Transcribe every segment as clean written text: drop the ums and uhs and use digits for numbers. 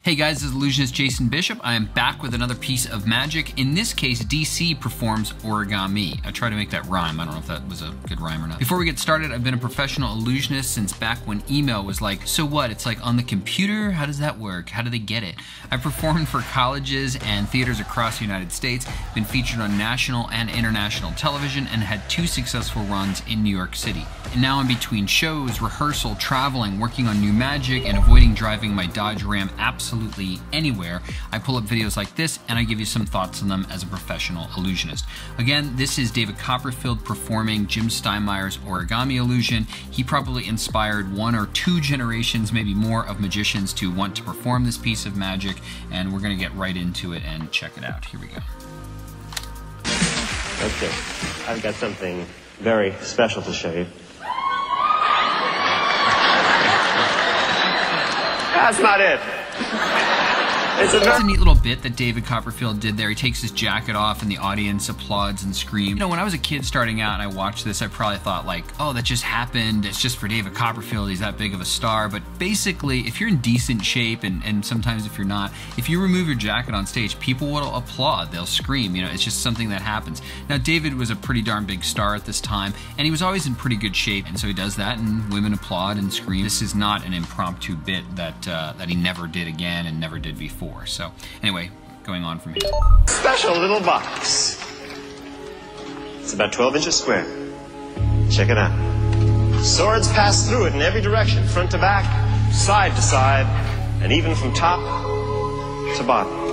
Hey guys, this is Illusionist Jason Bishop. I am back with another piece of magic. In this case, DC performs Origami. I tried to make that rhyme. I don't know if that was a good rhyme or not. Before we get started, I've been a professional illusionist since back when email was like, so what? It's like on the computer? How does that work? How do they get it? I've performed for colleges and theaters across the United States, been featured on national and international television, and had 2 successful runs in New York City. And now I'm between shows, rehearsal, traveling, working on new magic, and avoiding driving my Dodge Ram absolutely anywhere. I pull up videos like this and I give you some thoughts on them as a professional illusionist. Again, this is David Copperfield performing Jim Steinmeyer's Origami illusion. He probably inspired 1 or 2 generations, maybe more, of magicians to want to perform this piece of magic, and we're going to get right into it and check it out. Here we go. Okay, I've got something very special to show you. That's not it. It's a neat little bit that David Copperfield did there. He takes his jacket off and the audience applauds and screams. You know, when I was a kid starting out and I watched this, I probably thought like, oh, that just happened. It's just for David Copperfield. He's that big of a star. But basically, if you're in decent shape, and sometimes if you're not, if you remove your jacket on stage, people will applaud. They'll scream. You know, it's just something that happens. Now, David was a pretty darn big star at this time, and he was always in pretty good shape. And so he does that, and women applaud and scream. This is not an impromptu bit that he never did again and never did before. So anyway, going on from here. Special little box. It's about 12 inches square. Check it out. Swords pass through it in every direction, front to back, side to side, and even from top to bottom.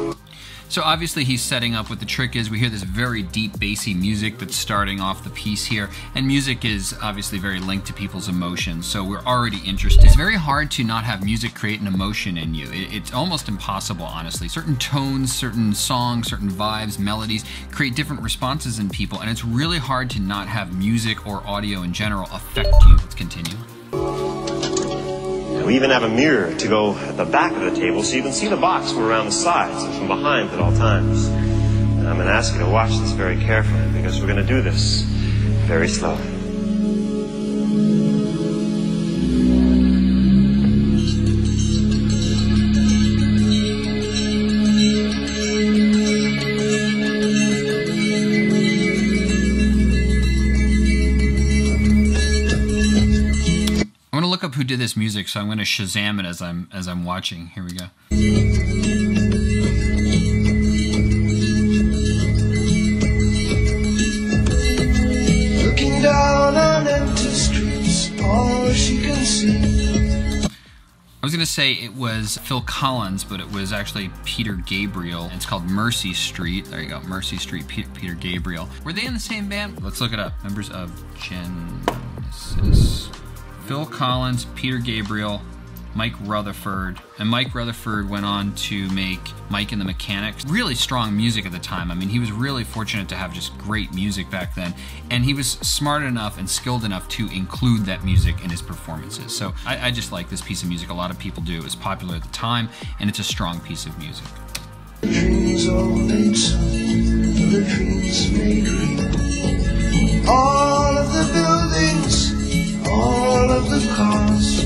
So obviously he's setting up what the trick is. We hear this very deep bassy music that's starting off the piece here, and music is obviously very linked to people's emotions, so we're already interested. It's very hard to not have music create an emotion in you. It's almost impossible, honestly. Certain tones, certain songs, certain vibes, melodies create different responses in people, and it's really hard to not have music or audio in general affect you. Let's continue. We even have a mirror to go at the back of the table so you can see the box from around the sides and from behind at all times. And I'm going to ask you to watch this very carefully because we're going to do this very slowly. Look up who did this music, so I'm going to Shazam it as I'm watching. Here we go. Looking down on empty streets, all she can see. I was going to say it was Phil Collins, but it was actually Peter Gabriel. It's called Mercy Street. There you go, Mercy Street, Peter Gabriel. Were they in the same band? Let's look it up. Members of Genesis. Phil Collins, Peter Gabriel, Mike Rutherford, and Mike Rutherford went on to make Mike and the Mechanics. Really strong music at the time. I mean, he was really fortunate to have just great music back then, and he was smart enough and skilled enough to include that music in his performances. So I just like this piece of music. A lot of people do. It was popular at the time, and it's a strong piece of music. The dreams all made sun, the dreams made real. All of the buildings, all of the cars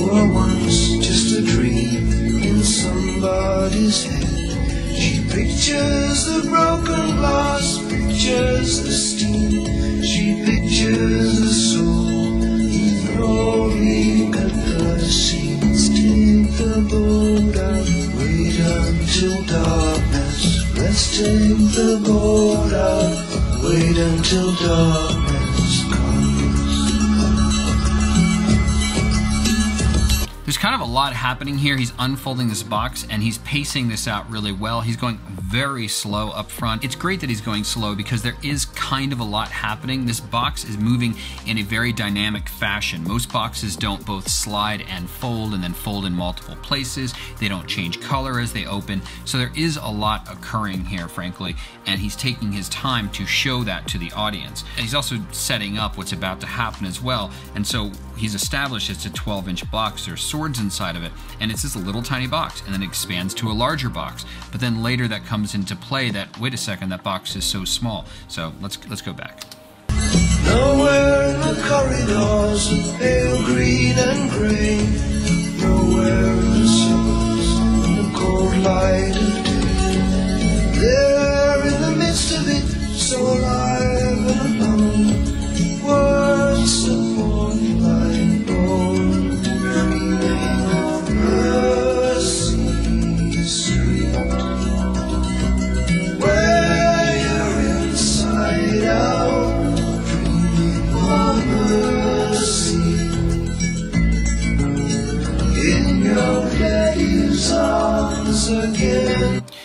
were once just a dream in somebody's head. She pictures the broken glass, pictures the steam. She pictures the soul in rolling at the seams. Take the boat out, wait until darkness. Let's take the boat out, wait until darkness comes. There's kind of a lot happening here. He's unfolding this box and he's pacing this out really well. He's going very slow up front. It's great that he's going slow because there is kind of a lot happening. This box is moving in a very dynamic fashion. Most boxes don't both slide and fold and then fold in multiple places. They don't change color as they open. So there is a lot occurring here, frankly, and he's taking his time to show that to the audience. And he's also setting up what's about to happen as well. And so he's established it's a 12-inch box. There's swords inside of it, and it's just a little tiny box, and then it expands to a larger box. But then later that comes into play that, wait a second, that box is so small. So let's go back. Nowhere in the corridors of pale green and grey. Nowhere in the sewers, in the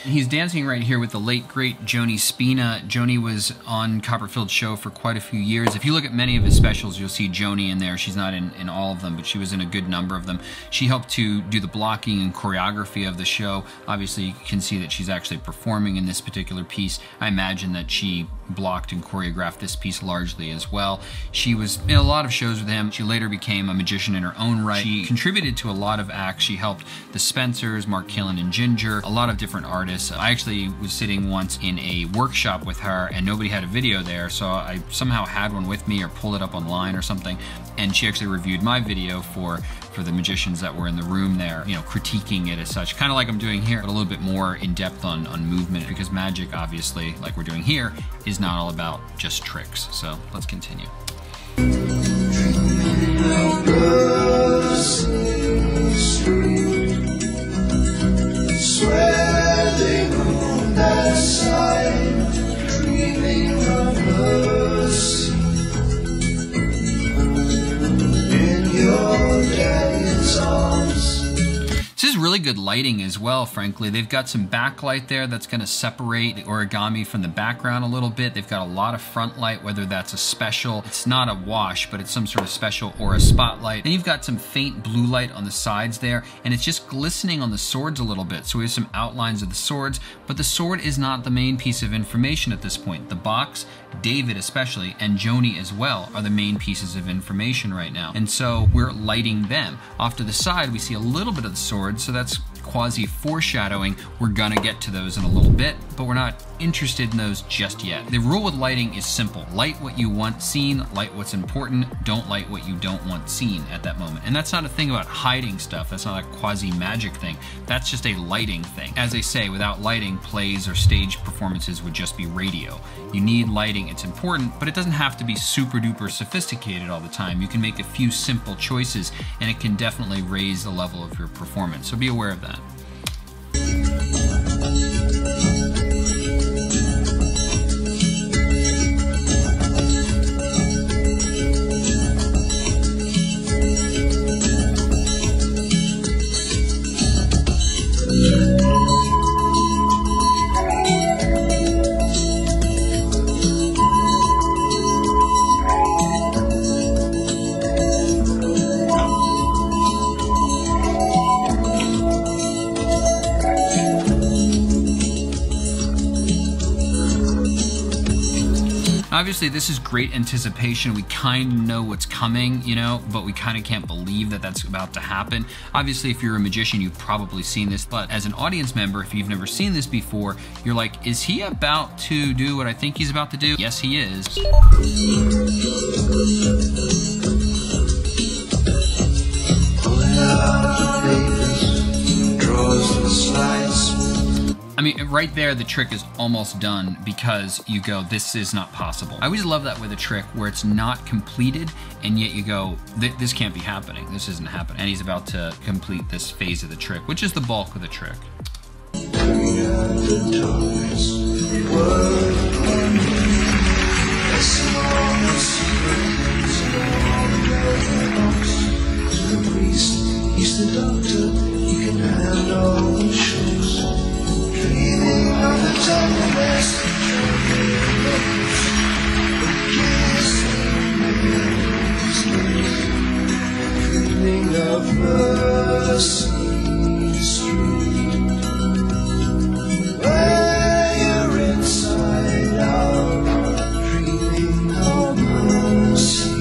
He's dancing right here with the late, great Joni Spina. Joni was on Copperfield's show for quite a few years. If you look at many of his specials, you'll see Joni in there. She's not in all of them, but she was in a good number of them. She helped to do the blocking and choreography of the show. Obviously, you can see that she's actually performing in this particular piece. I imagine that she blocked and choreographed this piece largely as well. She was in a lot of shows with him. She later became a magician in her own right. She contributed to a lot of acts. She helped the Spencers, Mark Killen and Ginger, a lot of different artists. I actually was sitting once in a workshop with her and nobody had a video there, so I somehow had one with me or pulled it up online or something, and she actually reviewed my video for the magicians that were in the room there, you know, critiquing it as such, kind of like I'm doing here, but a little bit more in depth on movement, because magic, obviously, like we're doing here, is not all about just tricks. So let's continue. Swelling on that side, dreaming of mercy in your daddy's arms. This is really good lighting as well, frankly. They've got some backlight there that's going to separate the origami from the background a little bit. They've got a lot of front light, whether that's a special, it's not a wash, but it's some sort of special, or a spotlight. Then you've got some faint blue light on the sides there, and it's just glistening on the swords a little bit. So we have some outlines of the swords, but the sword is not the main piece of information at this point. The box, David especially, and Joni as well, are the main pieces of information right now. And so we're lighting them. Off to the side, we see a little bit of the sword, so that's quasi-foreshadowing. We're gonna get to those in a little bit, but we're not interested in those just yet. The rule with lighting is simple. Light what you want seen, light what's important, don't light what you don't want seen at that moment. And that's not a thing about hiding stuff. That's not a quasi-magic thing. That's just a lighting thing. As I say, without lighting, plays or stage performances would just be radio. You need lighting, it's important, but it doesn't have to be super duper sophisticated all the time. You can make a few simple choices and it can definitely raise the level of your performance. So be aware of that. Obviously, this is great anticipation. We kind of know what's coming, you know, but we kind of can't believe that that's about to happen. Obviously, if you're a magician, you've probably seen this, but as an audience member, if you've never seen this before, you're like, is he about to do what I think he's about to do? Yes, he is. I mean, right there, the trick is almost done because you go, this is not possible. I always love that with a trick where it's not completed and yet you go, this can't be happening. This isn't happening. And he's about to complete this phase of the trick, which is the bulk of the trick. He's the doctor, he can handle the shows. Dreaming of the tenderness, dreaming of mercy street, where you're inside out, dreaming of mercy.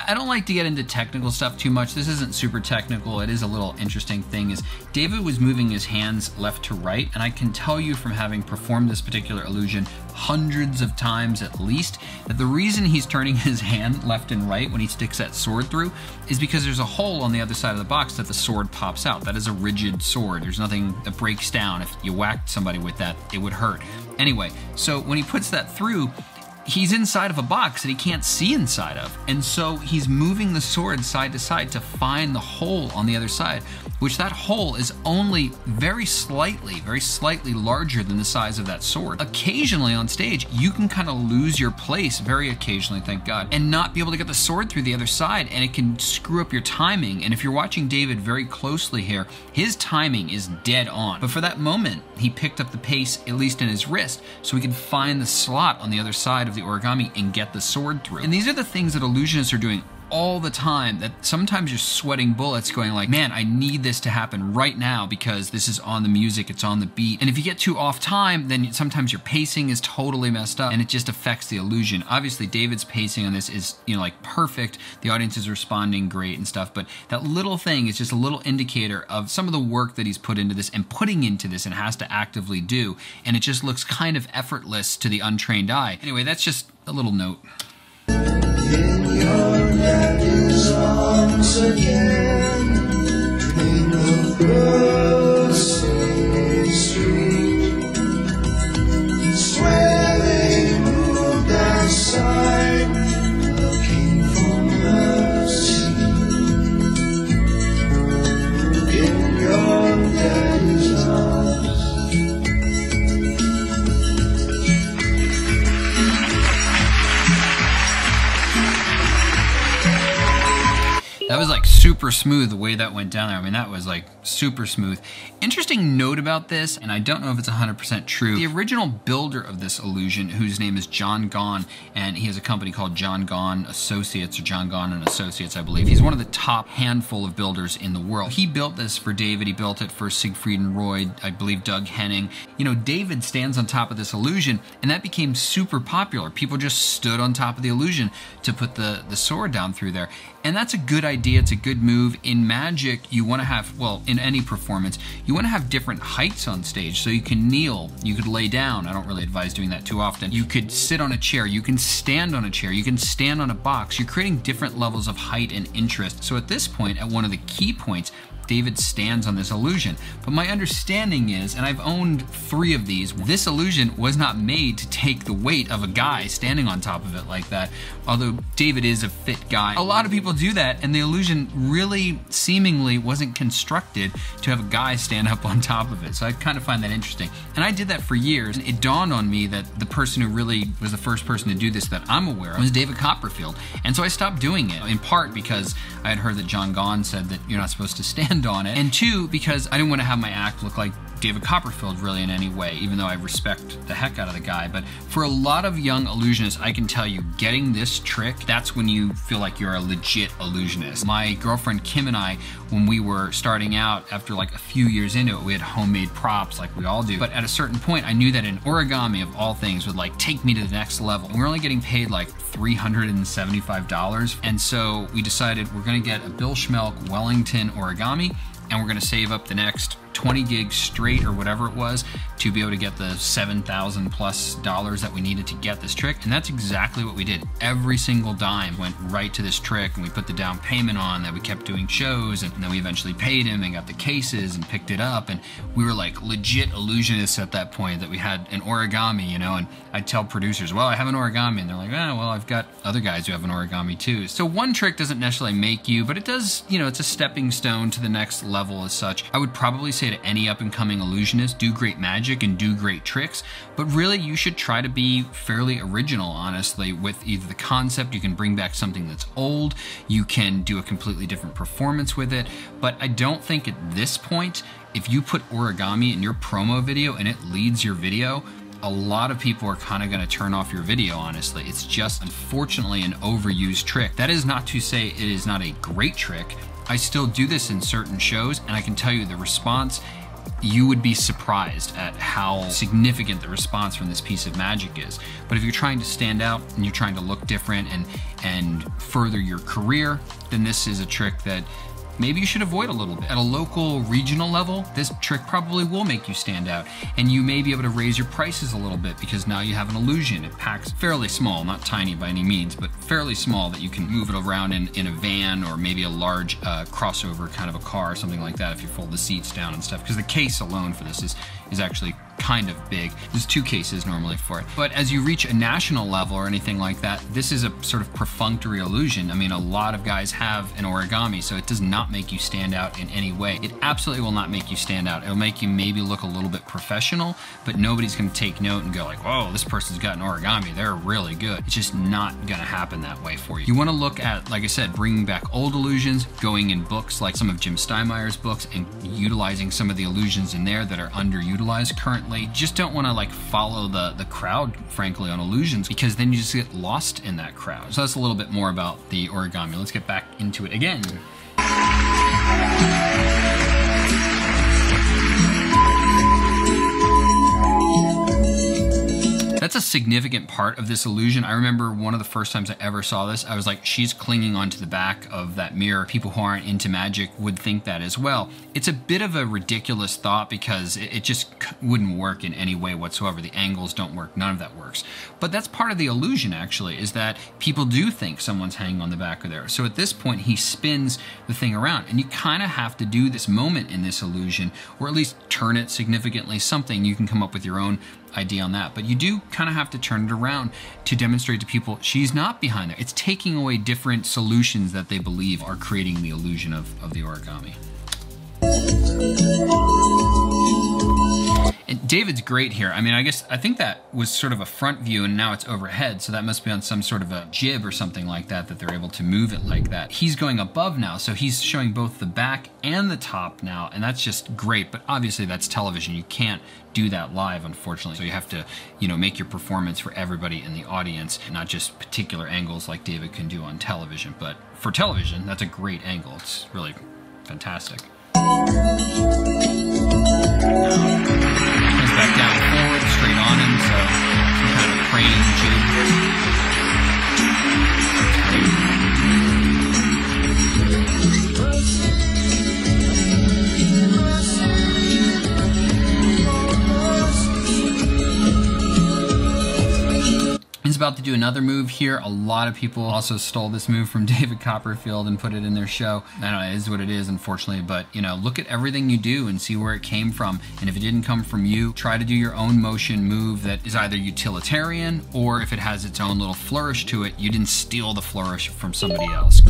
I don't like to get into technical stuff too much. This isn't super technical. It is a little interesting thing is David was moving his hands left to right, and I can tell you from having performed this particular illusion hundreds of times at least, that the reason he's turning his hand left and right when he sticks that sword through is because there's a hole on the other side of the box that the sword pops out. That is a rigid sword. There's nothing that breaks down. If you whacked somebody with that, it would hurt. Anyway, so when he puts that through, he's inside of a box that he can't see inside of. And so he's moving the sword side to side to find the hole on the other side, which that hole is only very slightly larger than the size of that sword. Occasionally on stage, you can kind of lose your place, very occasionally, thank God, and not be able to get the sword through the other side, and it can screw up your timing. And if you're watching David very closely here, his timing is dead on. But for that moment, he picked up the pace, at least in his wrist, so he could find the slot on the other side of the origami and get the sword through. And these are the things that illusionists are doing all the time, that sometimes you're sweating bullets going like, man, I need this to happen right now because this is on the music, it's on the beat. And if you get too off time, then sometimes your pacing is totally messed up and it just affects the illusion. Obviously, David's pacing on this is, you know, like perfect. The audience is responding great and stuff, but that little thing is just a little indicator of some of the work that he's put into this and putting into this and has to actively do. And it just looks kind of effortless to the untrained eye. Anyway, that's just a little note. In your daddy's arms again, dream of Grosvenor Street. Swear they moved aside, looking for mercy. In your daddy's arms. That was like super smooth the way that went down there. I mean, that was like super smooth. Interesting note about this, and I don't know if it's 100% true. The original builder of this illusion, whose name is John Gahn, and he has a company called John Gahn Associates, or John Gahn and Associates, I believe. He's one of the top handful of builders in the world. He built this for David. He built it for Siegfried and Roy, I believe Doug Henning. You know, David stands on top of this illusion, and that became super popular. People just stood on top of the illusion to put the sword down through there. And that's a good idea. It's a good move. In magic, you want to have, well, in any performance, you want to have different heights on stage. So you can kneel, you could lay down. I don't really advise doing that too often. You could sit on a chair, you can stand on a chair, you can stand on a box. You're creating different levels of height and interest. So at this point, at one of the key points, David stands on this illusion. But my understanding is, and I've owned 3 of these, this illusion was not made to take the weight of a guy standing on top of it like that. Although David is a fit guy. A lot of people do that, and the illusion really seemingly wasn't constructed to have a guy stand up on top of it. So I kind of find that interesting. And I did that for years. It dawned on me that the person who really was the first person to do this that I'm aware of was David Copperfield. And so I stopped doing it, in part because I had heard that John Gahn said that you're not supposed to stand on it, and 2, because I didn't want to have my act look like David Copperfield really in any way, even though I respect the heck out of the guy. But for a lot of young illusionists, I can tell you, getting this trick, that's when you feel like you're a legit illusionist. My girlfriend Kim and I, when we were starting out, after like a few years into it, we had homemade props like we all do. But at a certain point, I knew that an origami of all things would like take me to the next level. And we're only getting paid like $375. And so we decided we're gonna get a Bill Schmelk Wellington origami, and we're gonna save up the next 20 gigs straight or whatever it was to be able to get the $7,000+ that we needed to get this trick. And that's exactly what we did. Every single dime went right to this trick, and we put the down payment on that. We kept doing shows, and then we eventually paid him and got the cases and picked it up. And we were like legit illusionists at that point, that we had an origami, you know. And I'd tell producers, well, I have an origami, and they're like, oh, well, I've got other guys who have an origami too. So one trick doesn't necessarily make you, but it does, you know, it's a stepping stone to the next level as such. I would probably say to any up-and-coming illusionist, do great magic and do great tricks, but really you should try to be fairly original, honestly, with either the concept. You can bring back something that's old, you can do a completely different performance with it, but I don't think at this point, if you put origami in your promo video and it leads your video, a lot of people are kind of going to turn off your video, honestly. It's just, unfortunately, an overused trick. That is not to say it is not a great trick. I still do this in certain shows, and I can tell you the response, you would be surprised at how significant the response from this piece of magic is. But if you're trying to stand out and you're trying to look different and further your career, then this is a trick that maybe you should avoid a little bit. At a local, regional level, this trick probably will make you stand out, and you may be able to raise your prices a little bit because now you have an illusion. It packs fairly small, not tiny by any means, but fairly small, that you can move it around in a van or maybe a large crossover kind of a car or something like that if you fold the seats down and stuff, because the case alone for this is actually kind of big. There's 2 cases normally for it. But as you reach a national level or anything like that, this is a sort of perfunctory illusion. I mean, a lot of guys have an origami, so it does not make you stand out in any way. It absolutely will not make you stand out. It'll make you maybe look a little bit professional, but nobody's going to take note and go like, whoa, this person's got an origami. They're really good. It's just not going to happen that way for you. You want to look at, like I said, bringing back old illusions, going in books like some of Jim Steinmeier's books and utilizing some of the illusions in there that are underutilized currently. Just don't want to like follow the crowd, frankly, on illusions, because then you just get lost in that crowd. So that's a little bit more about the origami. Let's get back into it again. That's a significant part of this illusion. I remember one of the first times I ever saw this, I was like, she's clinging onto the back of that mirror. People who aren't into magic would think that as well. It's a bit of a ridiculous thought because it just wouldn't work in any way whatsoever. The angles don't work, none of that works. But that's part of the illusion actually, is that people do think someone's hanging on the back of there. So at this point, he spins the thing around, and you kind of have to do this moment in this illusion, or at least turn it significantly, something. You can come up with your own idea on that, but you do kind of have to turn it around to demonstrate to people she's not behind there. It's taking away different solutions that they believe are creating the illusion of the origami. And David's great here. I mean, I think that was sort of a front view and now it's overhead, so that must be on some sort of a jib or something like that they're able to move it like that. He's going above now, so he's showing both the back and the top now, and that's just great, but obviously that's television. You can't do that live, unfortunately, so you have to, you know, make your performance for everybody in the audience, not just particular angles like David can do on television. But for television, that's a great angle. It's really fantastic. Comes back down forward, straight on him, so some kind of crane jig. He's about to do another move here. A lot of people also stole this move from David Copperfield and put it in their show. I don't know, it is what it is, unfortunately, but you know, look at everything you do and see where it came from. And if it didn't come from you, try to do your own motion move that is either utilitarian, or if it has its own little flourish to it, you didn't steal the flourish from somebody else.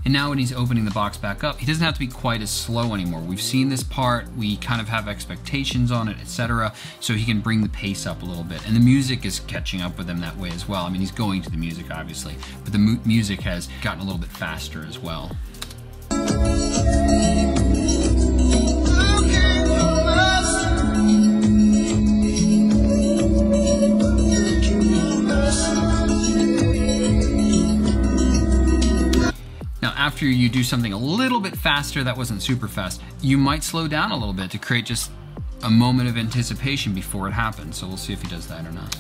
And now when he's opening the box back up, he doesn't have to be quite as slow anymore. We've seen this part, we kind of have expectations on it, etc. So he can bring the pace up a little bit. And the music is catching up with him that way as well. I mean, he's going to the music, obviously, but the music has gotten a little bit faster as well. After you do something a little bit faster, that wasn't super fast, you might slow down a little bit to create just a moment of anticipation before it happens. So we'll see if he does that or not.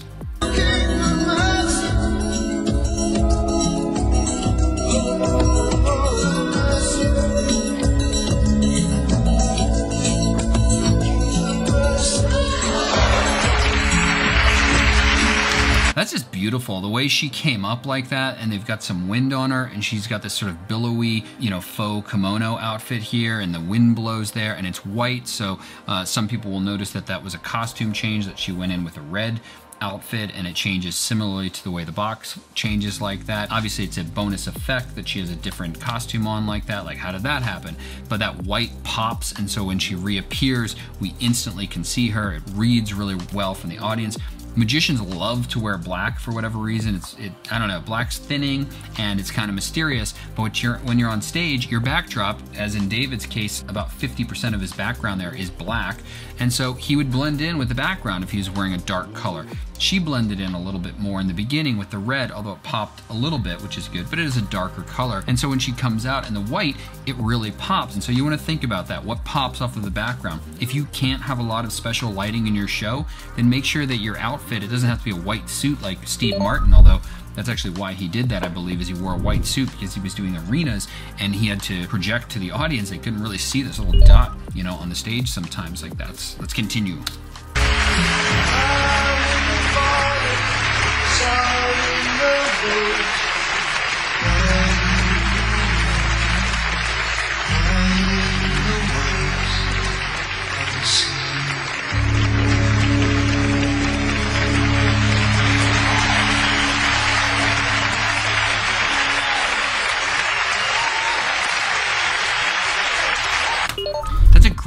That's just beautiful. The way she came up like that, and they've got some wind on her, and she's got this sort of billowy, you know, faux kimono outfit here, and the wind blows there, and it's white, so some people will notice that that was a costume change, that she went in with a red outfit, and it changes similarly to the way the box changes like that. Obviously, it's a bonus effect that she has a different costume on like that. Like, how did that happen? But that white pops, and so when she reappears, we instantly can see her. It reads really well from the audience. Magicians love to wear black for whatever reason. I don't know, black's thinning and it's kind of mysterious, but when you're on stage, your backdrop, as in David's case, about 50% of his background there is black, and so he would blend in with the background if he was wearing a dark color. She blended in a little bit more in the beginning with the red, although it popped a little bit, which is good, but it is a darker color. And so when she comes out in the white, it really pops. And so you want to think about that. What pops off of the background? If you can't have a lot of special lighting in your show, then make sure that your outfit, it doesn't have to be a white suit like Steve Martin, although that's actually why he did that, I believe, is he wore a white suit because he was doing arenas and he had to project to the audience. They couldn't really see this little dot, you know, on the stage sometimes like that. Let's continue.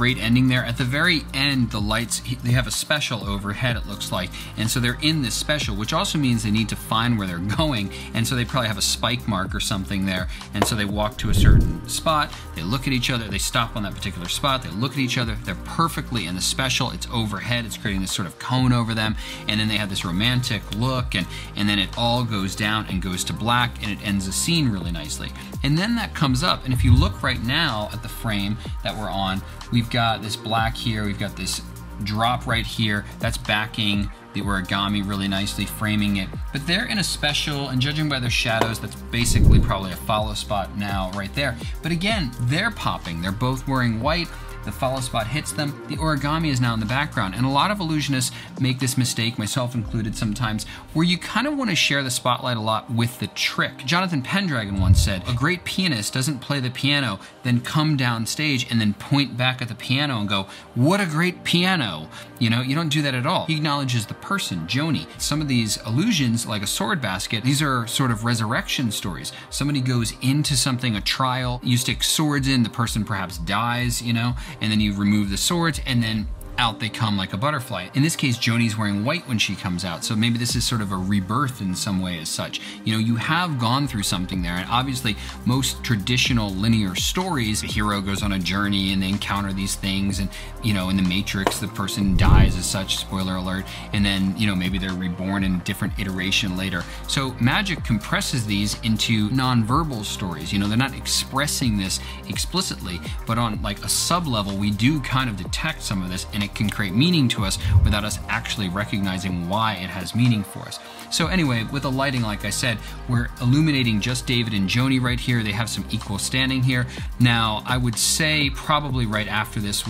great ending there. At the very end, the lights, they have a special overhead, it looks like. And so they're in this special, which also means they need to find where they're going. And so they probably have a spike mark or something there. And so they walk to a certain spot, they look at each other, they stop on that particular spot, they look at each other, they're perfectly in the special, it's overhead, it's creating this sort of cone over them. And then they have this romantic look, and then it all goes down and goes to black, and it ends the scene really nicely. And then that comes up, and if you look right now at the frame that we're on, we've got this black here, we've got this drop right here, that's backing the origami really nicely, framing it. But they're in a special, and judging by their shadows, that's basically probably a follow spot now right there. But again, they're popping, they're both wearing white, the follow spot hits them, the origami is now in the background. And a lot of illusionists make this mistake, myself included sometimes, where you kind of want to share the spotlight a lot with the trick. Jonathan Pendragon once said, a great pianist doesn't play the piano, then come down stage and then point back at the piano and go, what a great piano. You know, you don't do that at all. He acknowledges the person, Joni. Some of these illusions, like a sword basket, these are sort of resurrection stories. Somebody goes into something, a trial, you stick swords in, the person perhaps dies, you know, and then you remove the swords, and then out they come like a butterfly. In this case, Joni's wearing white when she comes out, so maybe this is sort of a rebirth in some way as such. You know, you have gone through something there, and obviously most traditional linear stories, the hero goes on a journey and they encounter these things, and you know, in the Matrix, the person dies as such, spoiler alert, and then, you know, maybe they're reborn in a different iteration later. So magic compresses these into non-verbal stories. You know, they're not expressing this explicitly, but on like a sub-level, we do kind of detect some of this, and it can create meaning to us without us actually recognizing why it has meaning for us. So anyway, with the lighting, like I said, we're illuminating just David and Joni right here. They have some equal standing here. Now, I would say probably right after this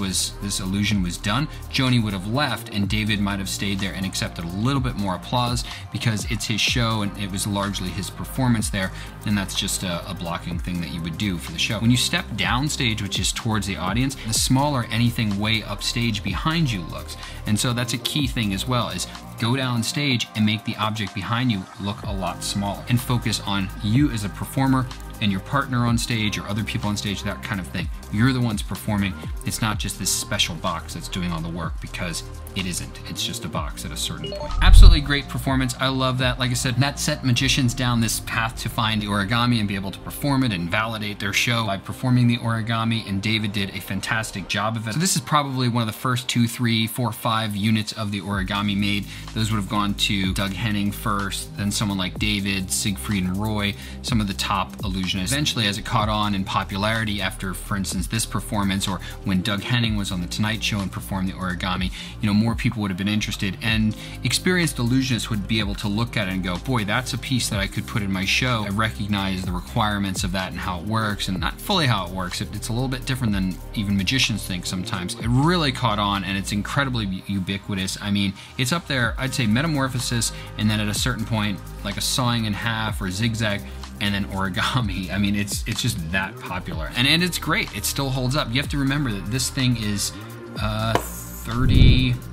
illusion was done, Joni would have left and David might have stayed there and accepted a little bit more applause because it's his show and it was largely his performance there, and that's just a blocking thing that you would do for the show. When you step downstage, which is towards the audience, the smaller anything way upstage behind you looks. And so that's a key thing as well, is go down stage and make the object behind you look a lot smaller and focus on you as a performer and your partner on stage or other people on stage, that kind of thing. You're the ones performing. It's not just this special box that's doing all the work, because it isn't. It's just a box at a certain point. Absolutely great performance. I love that. Like I said, that set magicians down this path to find the origami and be able to perform it and validate their show by performing the origami, and David did a fantastic job of it. So this is probably one of the first 2, 3, 4, 5 units of the origami made. Those would have gone to Doug Henning first, then someone like David, Siegfried, and Roy, some of the top illusionists. Eventually, as it caught on in popularity after, for instance, this performance, or when Doug Henning was on the Tonight Show and performed the origami, you know, more people would have been interested, and experienced illusionists would be able to look at it and go, boy, that's a piece that I could put in my show. I recognize the requirements of that and how it works, and not fully how it works. It's a little bit different than even magicians think sometimes. It really caught on, and it's incredibly ubiquitous. I mean, it's up there, I'd say Metamorphosis, and then at a certain point, like a Sawing in Half or Zigzag, and then origami. I mean, it's just that popular. And it's great. It still holds up. You have to remember that this thing is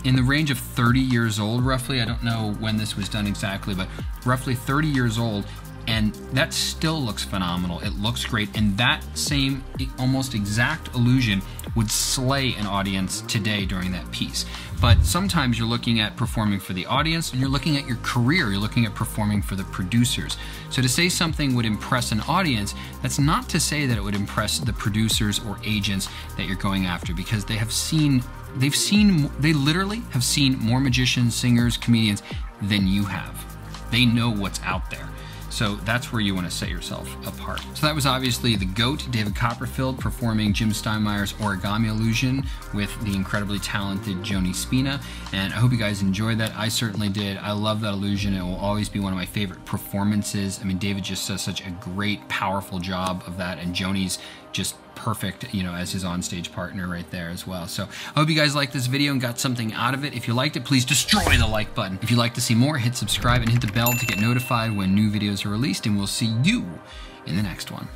in the range of 30 years old, roughly. I don't know when this was done exactly, but roughly 30 years old. And that still looks phenomenal. It looks great. And that same almost exact illusion would slay an audience today during that piece. But sometimes you're looking at performing for the audience, and you're looking at your career, you're looking at performing for the producers. So to say something would impress an audience, that's not to say that it would impress the producers or agents that you're going after, because they literally have seen more magicians, singers, comedians than you have. They know what's out there. So that's where you want to set yourself apart. So that was obviously the GOAT, David Copperfield, performing Jim Steinmeyer's Origami Illusion with the incredibly talented Joni Spina. And I hope you guys enjoyed that. I certainly did. I love that illusion. It will always be one of my favorite performances. I mean, David just does such a great, powerful job of that, and Joni's just perfect, you know, as his onstage partner right there as well. So I hope you guys liked this video and got something out of it. If you liked it, please destroy the like button. If you'd like to see more, hit subscribe and hit the bell to get notified when new videos are released, and we'll see you in the next one.